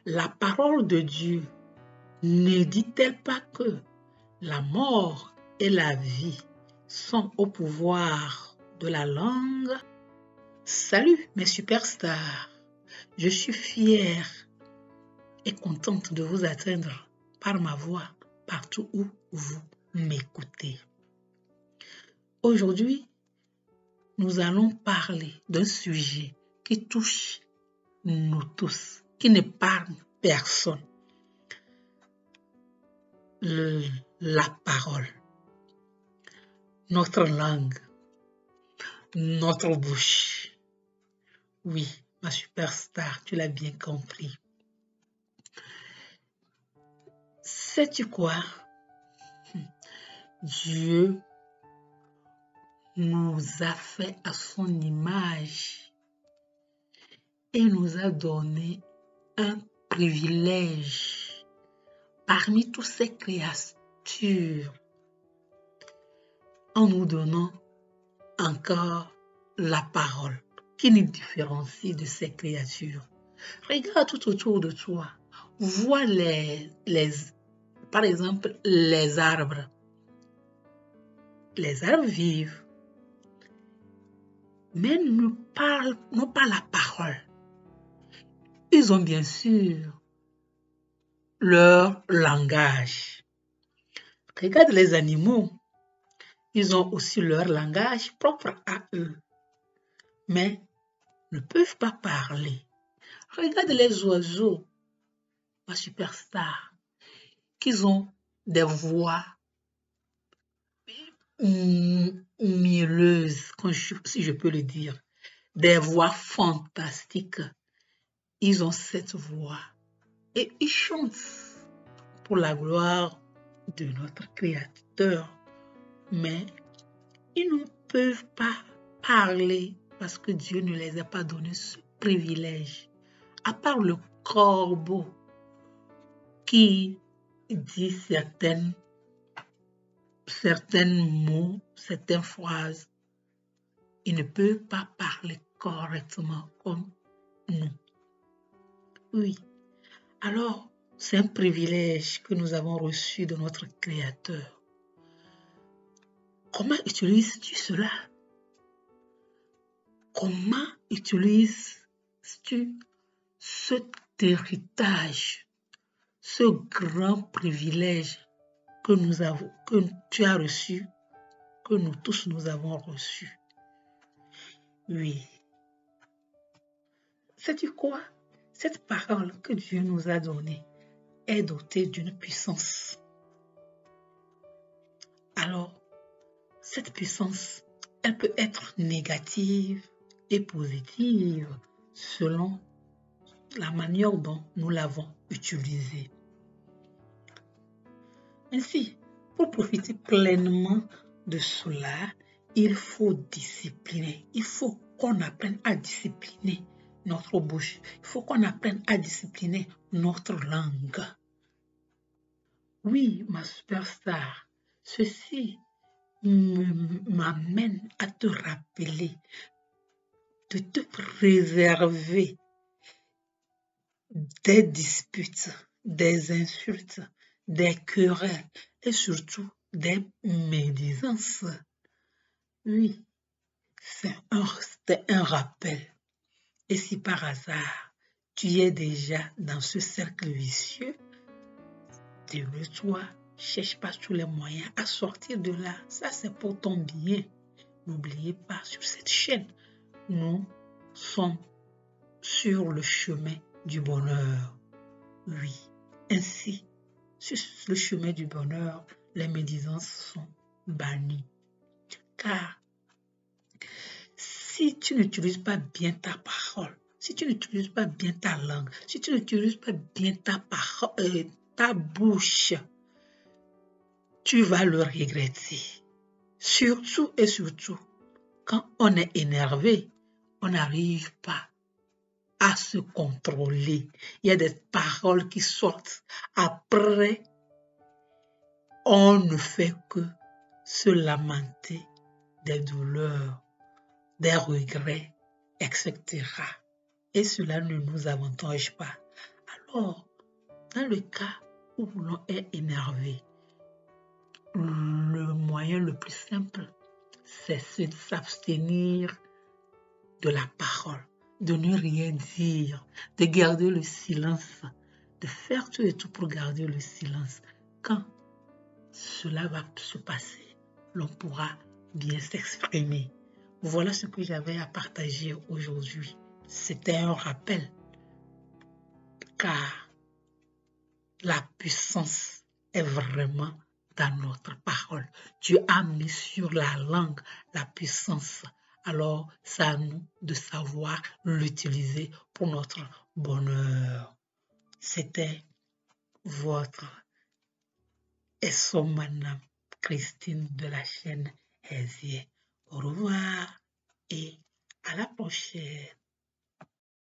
La parole de Dieu ne dit-elle pas que la mort et la vie sont au pouvoir de la langue? Salut mes superstars, je suis fière et contente de vous atteindre par ma voix partout où vous m'écoutez. Aujourd'hui, nous allons parler d'un sujet qui touche nous tous, qui n'épargne personne. La parole, notre langue, notre bouche. Oui, ma superstar, tu l'as bien compris. Sais-tu quoi? Dieu nous a fait à son image et nous a donné un privilège parmi toutes ces créatures en nous donnant encore la parole qui nous différencie de ces créatures. Regarde tout autour de toi, vois par exemple les arbres. Les arbres vivent, mais n'ont pas la parole. Ils ont bien sûr leur langage. Regarde les animaux, ils ont aussi leur langage propre à eux, mais ne peuvent pas parler. Regarde les oiseaux, ma superstar, qu'ils ont des voix mielleuses, si je peux le dire, des voix fantastiques. Ils ont cette voix et ils chantent pour la gloire de notre Créateur. Mais ils ne peuvent pas parler parce que Dieu ne les a pas donné ce privilège. À part le corbeau qui dit certains mots, certaines phrases, il ne peut pas parler correctement comme nous. Oui. Alors, c'est un privilège que nous avons reçu de notre Créateur. Comment utilises-tu cela? Comment utilises-tu cet héritage, ce grand privilège que tu as reçu, que nous tous nous avons reçu? Oui. Sais-tu quoi? Cette parole que Dieu nous a donnée est dotée d'une puissance. Alors, cette puissance, elle peut être négative et positive selon la manière dont nous l'avons utilisée. Ainsi, pour profiter pleinement de cela, il faut discipliner. Il faut qu'on apprenne à discipliner notre bouche. Il faut qu'on apprenne à discipliner notre langue. Oui, ma superstar, ceci m'amène à te rappeler de te préserver des disputes, des insultes, des querelles et surtout des médisances. Oui, c'est un rappel. Et si par hasard, tu es déjà dans ce cercle vicieux, débrouille-toi, cherche pas tous les moyens à sortir de là. Ça, c'est pour ton bien. N'oubliez pas, sur cette chaîne, nous sommes sur le chemin du bonheur. Oui, ainsi, sur le chemin du bonheur, les médisances sont bannies. Car si tu n'utilises pas bien ta parole, si tu n'utilises pas bien ta langue, si tu n'utilises pas bien ta bouche, tu vas le regretter. Surtout et surtout, quand on est énervé, on n'arrive pas à se contrôler. Il y a des paroles qui sortent. Après, on ne fait que se lamenter des douleurs, des regrets, etc. Et cela ne nous avantage pas. Alors, dans le cas où l'on est énervé, le moyen le plus simple, c'est de s'abstenir de la parole, de ne rien dire, de garder le silence, de faire tout et tout pour garder le silence. Quand cela va se passer, l'on pourra bien s'exprimer. Voilà ce que j'avais à partager aujourd'hui. C'était un rappel, car la puissance est vraiment dans notre parole. Dieu a mis sur la langue la puissance. Alors, c'est à nous de savoir l'utiliser pour notre bonheur. C'était votre Madame Christine de la chaîne Hésier. Au revoir et à la prochaine.